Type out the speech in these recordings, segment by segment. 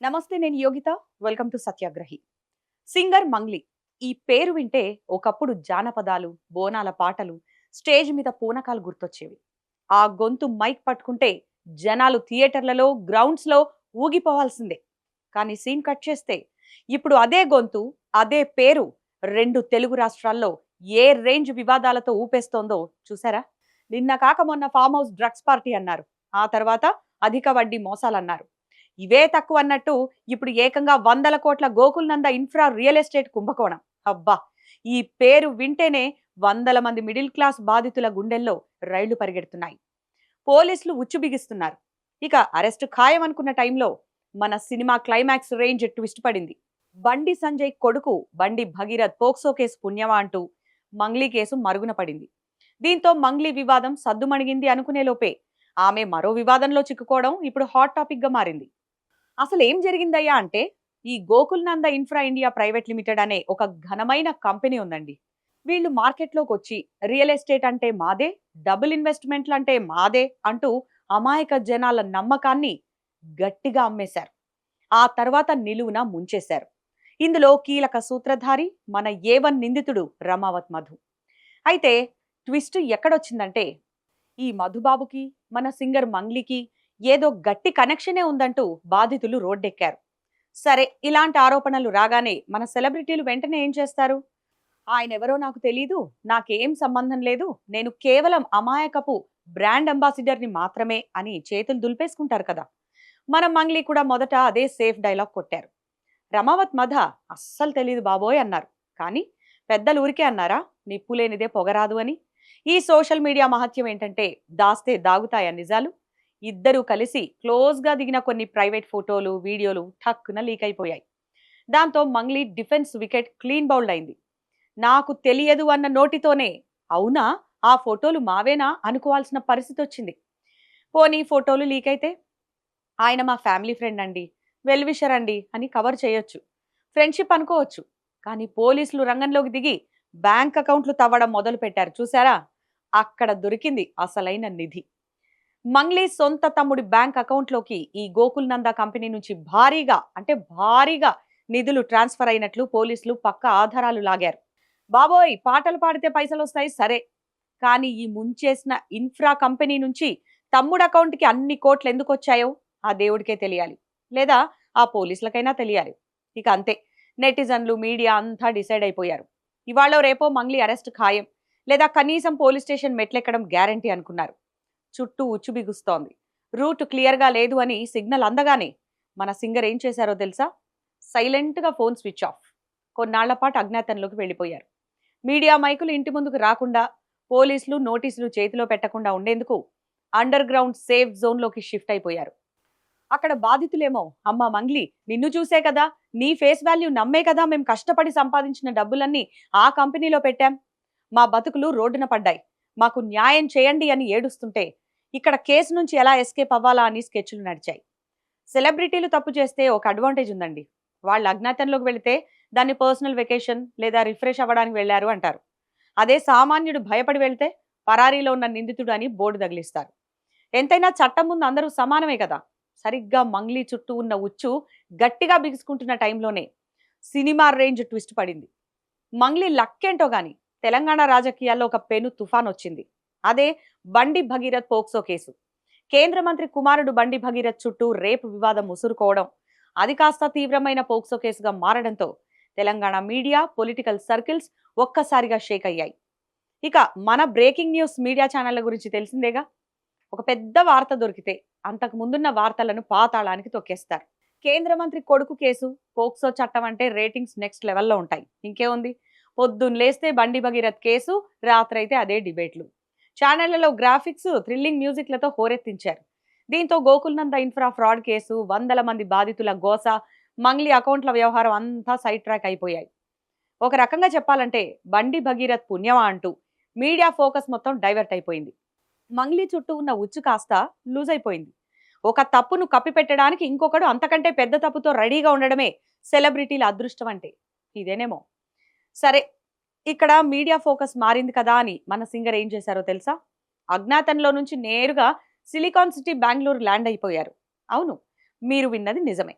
నమస్తే, నేను Yogita. Welcome to Satyagrahi. Singer Mangli. ఈ పేరు వింటే ఒకప్పుడు జానపదాలు, బోనాల పాటలు, స్టేజ్ మీద పూనకాలు గుర్తొచ్చేవి. ఆ గొంతు మైక్ పట్టుకుంటే జనాలు థియేటర్లలో, గ్రౌండ్స్‌లో ఊగిపోవాల్సిందే. కానీ సీన్ కట్ చేస్తే ఇప్పుడు అదే గొంతు, అదే పేరు 2 తెలుగు రాష్ట్రాల్లో ఏ రేంజ్ వివాదాలతో ఊపేస్తోందో చూసారా? నిన్న కాక మొన్న ఫార్మ్ హౌస్ డ్రగ్స్ పార్టీ అన్నారు. ఆ తర్వాత అధిక వడ్డీ మోసాలన్నారు. ఇవే తక్కువ అన్నట్టు ఇప్పుడు ఏకంగా వందల కోట్ల గోకుల్నంద ఇన్ఫ్రా రియల్ ఎస్టేట్ కుంభకోణం. అబ్బా! ఈ పేరు వింటేనే వందల మంది మిడిల్ క్లాస్ బాధితుల గుండెల్లో రైళ్లు పరిగెడుతున్నాయి. పోలీసులు ఉచ్చు బిగిస్తున్నారు. ఇక అరెస్టు ఖాయం అనుకున్న టైంలో మన సినిమా క్లైమాక్స్ రేంజ్ ట్విస్ట్ పడింది. బండి సంజయ్ కొడుకు బండి భగీరథ్ పోక్సో కేసు పుణ్యమా అంటూ మంగ్లీ కేసు మరుగున పడింది. దీంతో మంగ్లీ వివాదం సద్దుమణిగింది అనుకునే లోపే ఆమె మరో వివాదంలో చిక్కుకోవడం ఇప్పుడు హాట్ టాపిక్ గా మారింది. అసలు ఏం జరిగిందయ్యా అంటే, ఈ గోకుల్నంద ఇన్ఫ్రా ఇండియా ప్రైవేట్ లిమిటెడ్ అనే ఒక ఘనమైన కంపెనీ ఉందండి. వీళ్ళు మార్కెట్లోకి వచ్చి రియల్ ఎస్టేట్ అంటే మాదే, డబుల్ ఇన్వెస్ట్మెంట్లు అంటే మాదే అంటూ అమాయక జనాల నమ్మకాన్ని గట్టిగా అమ్మేశారు. ఆ తర్వాత నిలువున ముంచేశారు. ఇందులో కీలక సూత్రధారి మన ఏ1 నిందితుడు రమావత్ మధు. అయితే ట్విస్ట్ ఎక్కడొచ్చిందంటే, ఈ మధుబాబుకి మన సింగర్ మంగ్లీకి ఏదో గట్టి కనెక్షనే ఉందంటూ బాధితులు రోడ్డెక్కారు. సరే, ఇలాంటి ఆరోపణలు రాగానే మన సెలబ్రిటీలు వెంటనే ఏం చేస్తారు? ఆయనెవరో నాకు తెలీదు, నాకేం సంబంధం లేదు, నేను కేవలం అమాయకపు బ్రాండ్ అంబాసిడర్ని మాత్రమే అని చేతులు దులిపేసుకుంటారు కదా. మన మంగ్లీ కూడా మొదట అదే సేఫ్ డైలాగ్ కొట్టారు. రమావత్ మధ అస్సలు తెలీదు బాబోయ్ అన్నారు. కానీ పెద్దలు ఊరికే అన్నారా, నిప్పు లేనిదే పొగరాదు అని? ఈ సోషల్ మీడియా మహత్యం ఏంటంటే, దాస్తే దాగుతాయా నిజాలు? ఇద్దరూ కలిసి క్లోజ్గా దిగిన కొన్ని ప్రైవేట్ ఫోటోలు, వీడియోలు ఠక్కున లీక్ అయిపోయాయి. దాంతో Mangli defence wicket clean bowled అయింది. నాకు తెలియదు అన్న నోటితోనే అవునా, ఆ ఫోటోలు మావేనా అనుకోవాల్సిన పరిస్థితి వచ్చింది. పోనీ ఫోటోలు లీక్ అయితే ఆయన మా ఫ్యామిలీ ఫ్రెండ్ అండి, వెల్ విషర్ అండి అని కవర్ చేయొచ్చు, ఫ్రెండ్షిప్ అనుకోవచ్చు. కానీ పోలీసులు రంగంలోకి దిగి బ్యాంక్ అకౌంట్లు తవ్వడం మొదలు పెట్టారు చూసారా? అక్కడ దొరికింది అసలైన నిధి. మంగ్లీ సొంత తమ్ముడి బ్యాంక్ అకౌంట్లోకి ఈ గోకుల్ నంద కంపెనీ నుంచి భారీగా నిధులు ట్రాన్స్ఫర్ అయినట్లు పోలీసులు పక్క ఆధారాలు లాగారు. బాబోయ్, పాటలు పాడితే పైసలు వస్తాయి సరే, కానీ ఈ ముంచేసిన ఇన్ఫ్రా కంపెనీ నుంచి తమ్ముడు అకౌంట్కి అన్ని కోట్లు ఎందుకు వచ్చాయో ఆ దేవుడికే తెలియాలి, లేదా ఆ పోలీసులకైనా తెలియాలి. ఇక అంతే, నెటిజన్లు, మీడియా అంతా డిసైడ్ అయిపోయారు. ఇవాళ రేపో మంగ్లీ అరెస్ట్ ఖాయం, లేదా కనీసం పోలీస్ స్టేషన్ మెట్లెక్కడం గ్యారంటీ అనుకున్నారు. చుట్టూ ఉచ్చు బిగుస్తోంది. రూట్ క్లియర్గా లేదు అని సిగ్నల్ అందగానే మన సింగర్ ఏం చేశారో తెలుసా? సైలెంట్గా ఫోన్ స్విచ్ ఆఫ్. కొన్నాళ్ల పాటు అజ్ఞాతంలోకి వెళ్ళిపోయారు. మీడియా మైకులు ఇంటి ముందుకు రాకుండా, పోలీసులు నోటీసులు చేతిలో పెట్టకుండా ఉండేందుకు అండర్ గ్రౌండ్ సేఫ్ జోన్లోకి షిఫ్ట్ అయిపోయారు. అక్కడ బాధితులేమో, అమ్మా మంగ్లీ, నిన్ను చూసే కదా, నీ ఫేస్ వాల్యూ నమ్మే కదా మేము కష్టపడి సంపాదించిన డబ్బులన్నీ ఆ కంపెనీలో పెట్టాం, మా బతుకులు రోడ్డున పడ్డాయి, మాకు న్యాయం చేయండి అని ఏడుస్తుంటే ఇక్కడ కేసు నుంచి ఎలా ఎస్కేప్ అవ్వాలా అని స్కెచ్లు నడిచాయి. సెలబ్రిటీలు తప్పు చేస్తే ఒక అడ్వాంటేజ్ ఉందండి. వాళ్ళు అజ్ఞాతంలోకి వెళితే దాన్ని పర్సనల్ వెకేషన్ లేదా రిఫ్రెష్ అవ్వడానికి వెళ్ళారు అంటారు. అదే సామాన్యుడు భయపడి వెళ్తే పరారీలో ఉన్న నిందితుడు అని బోర్డు తగిలిస్తారు. ఎంతైనా చట్టం ముందు అందరూ సమానమే కదా. సరిగ్గా మంగ్లీ చుట్టూ ఉన్న ఉచ్చు గట్టిగా బిగుసుకుంటున్న టైంలోనే సినిమా రేంజ్ ట్విస్ట్ పడింది. మంగ్లీ లక్కేంటో గాని తెలంగాణ రాజకీయాల్లో ఒక పెను తుఫాన్ వచ్చింది. అదే బండి భగీరథ్ పోక్సో కేసు. కేంద్ర మంత్రి కుమారుడు బండి భగీరథ్ చుట్టూ రేపు వివాదం ముసురుకోవడం, అది కాస్త తీవ్రమైన పోక్సో కేసుగా మారడంతో తెలంగాణ మీడియా, పొలిటికల్ సర్కిల్స్ ఒక్కసారిగా షేక్ అయ్యాయి. ఇక మన బ్రేకింగ్ న్యూస్ మీడియా ఛానళ్ల గురించి తెలిసిందేగా. ఒక పెద్ద వార్త దొరికితే అంతకు ముందున్న వార్తలను పాతాళానికి తొక్కేస్తారు. కేంద్ర మంత్రి కొడుకు కేసు, పోక్సో చట్టం అంటే రేటింగ్స్ నెక్స్ట్ లెవెల్లో ఉంటాయి. ఇంకేముంది, పొద్దున్న లేస్తే బండి భగీరథ్ కేసు, రాత్రైతే అదే డిబేట్లు. ఛానళ్లలో గ్రాఫిక్స్, థ్రిల్లింగ్ మ్యూజిక్లతో హోరెత్తించారు. దీంతో గోకుల్నంద ఇన్ఫ్రా ఫ్రాడ్ కేసు, వందల మంది బాధితుల గోస, మంగ్లీ అకౌంట్ల వ్యవహారం అంతా సైడ్ ట్రాక్ అయిపోయాయి. ఒక రకంగా చెప్పాలంటే బండి భగీరథ్ పుణ్యమా అంటూ మీడియా ఫోకస్ మొత్తం డైవర్ట్ అయిపోయింది. మంగ్లీ చుట్టూ ఉన్న ఉచ్చు కాస్త లూజ్ అయిపోయింది. ఒక తప్పును కప్పిపెట్టడానికి ఇంకొకడు అంతకంటే పెద్ద తప్పుతో రెడీగా ఉండడమే సెలబ్రిటీల అదృష్టం అంటే ఇదేనేమో. సరే, ఇక్కడ మీడియా ఫోకస్ మారింది కదా అని మన సింగర్ ఏం చేశారో తెలుసా? అజ్ఞాతంలో నుంచి నేరుగా సిలికాన్ సిటీ బెంగళూరు ల్యాండ్ అయిపోయారు. అవును, మీరు విన్నది నిజమే.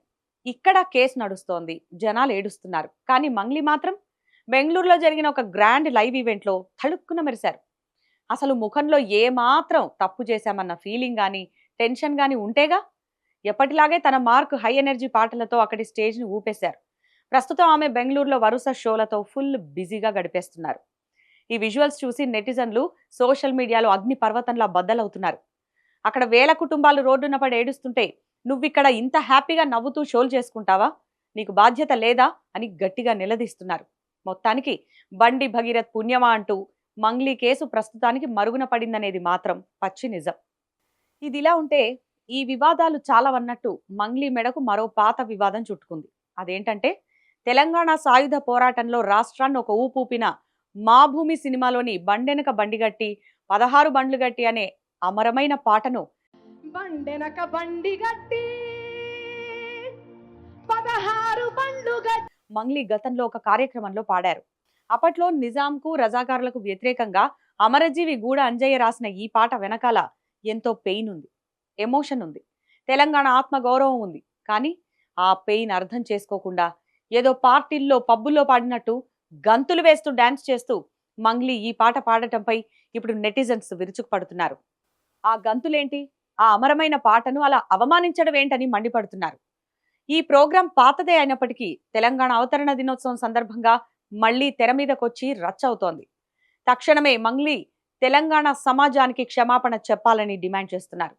ఇక్కడ కేసు నడుస్తోంది, జనాలు ఏడుస్తున్నారు. కానీ మంగ్లీ మాత్రం బెంగళూరులో జరిగిన ఒక గ్రాండ్ లైవ్ ఈవెంట్లో తళుక్కున మెరిశారు. అసలు ముఖంలో ఏమాత్రం తప్పు చేశామన్న ఫీలింగ్ గాని, టెన్షన్ గాని ఉంటేగా ఎప్పటిలాగే తన మార్క్ హై ఎనర్జీ పాటలతో అక్కడి స్టేజ్‌ని ఊపేశారు. ప్రస్తుతం ఆమె బెంగళూరులో వరుస షోలతో ఫుల్ బిజీగా గడిపేస్తున్నారు. ఈ విజువల్స్ చూసి నెటిజన్లు సోషల్ మీడియాలో అగ్ని పర్వతంలా బద్దలవుతున్నారు. అక్కడ వేల కుటుంబాలు రోడ్డున పడి ఏడుస్తుంటే నువ్విక్కడ ఇంత హ్యాపీగా నవ్వుతూ షోలు చేసుకుంటావా? నీకు బాధ్యత లేదా అని గట్టిగా నిలదీస్తున్నారు. మొత్తానికి బండి భగీరథ్ పుణ్యమా అంటూ మంగ్లీ కేసు ప్రస్తుతానికి మరుగున పడిందనేది మాత్రం పచ్చి నిజం. ఇదిలా ఉంటే ఈ వివాదాలు చాలావన్నట్టు మంగ్లీ మెడకు మరో పాత వివాదం చుట్టుకుంది. అదేంటంటే తెలంగాణ సాయుధ పోరాటంలో రాష్ట్రాన్ని ఒక ఊపూపిన మా భూమి సినిమాలోని బండెనక బండిగట్టి 16 బండ్లు గట్టి అనే అమరమైన పాటను బండెనక బండి గట్టి 16 బండ్లు గట్టి మంగ్లీ గతంలో ఒక కార్యక్రమంలో పాడారు. అప్పట్లో నిజాంకు రజాకారులకు వ్యతిరేకంగా అమరజీవి గూడ అంజయ్య రాసిన ఈ పాట వెనకాల ఎంతో పెయిన్ ఉంది, ఎమోషన్ ఉంది, తెలంగాణ ఆత్మగౌరవం ఉంది. కానీ ఆ పెయిన్ అర్థం చేసుకోకుండా ఏదో పార్టీల్లో పబ్బుల్లో పాడినట్టు గంతులు వేస్తూ డాన్స్ చేస్తూ మంగ్లీ ఈ పాట పాడటంపై ఇప్పుడు నెటిజన్స్ విరుచుకుపడుతున్నారు. ఆ గంతులేంటి, ఆ అమరమైన పాటను అలా అవమానించడం ఏంటని మండిపడుతున్నారు. ఈ ప్రోగ్రాం పాతదే అయినప్పటికీ తెలంగాణ అవతరణ దినోత్సవం సందర్భంగా మళ్లీ తెర మీదకొచ్చి రచ్చవుతోంది. తక్షణమే మంగ్లీ తెలంగాణ సమాజానికి క్షమాపణ చెప్పాలని డిమాండ్ చేస్తున్నారు.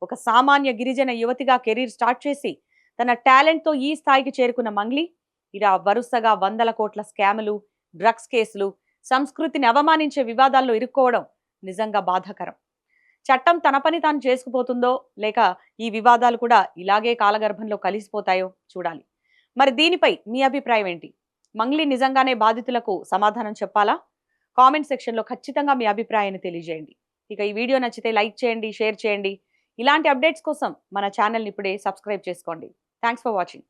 ఒక సామాన్య గిరిజన యువతిగా కెరీర్ స్టార్ట్ చేసి తన టాలెంట్తో ఈ స్థాయికి చేరుకున్న మంగ్లీ ఇలా వరుసగా వందల కోట్ల స్కాములు, డ్రగ్స్ కేసులు, సంస్కృతిని అవమానించే వివాదాల్లో ఇరుక్కోవడం నిజంగా బాధాకరం. చట్టం తన పని తాను చేసుకుపోతుందో లేక ఈ వివాదాలు కూడా ఇలాగే కాలగర్భంలో కలిసిపోతాయో చూడాలి. మరి దీనిపై మీ అభిప్రాయం ఏంటి? మంగ్లీ నిజంగానే బాధితులకు సమాధానం చెప్పాలా? కామెంట్ సెక్షన్లో ఖచ్చితంగా మీ అభిప్రాయాన్ని తెలియజేయండి. ఇక ఈ వీడియో నచ్చితే లైక్ చేయండి, షేర్ చేయండి. ఇలాంటి అప్డేట్స్ కోసం మన ఛానల్ని ఇప్పుడే సబ్స్క్రైబ్ చేసుకోండి. Thanks for watching.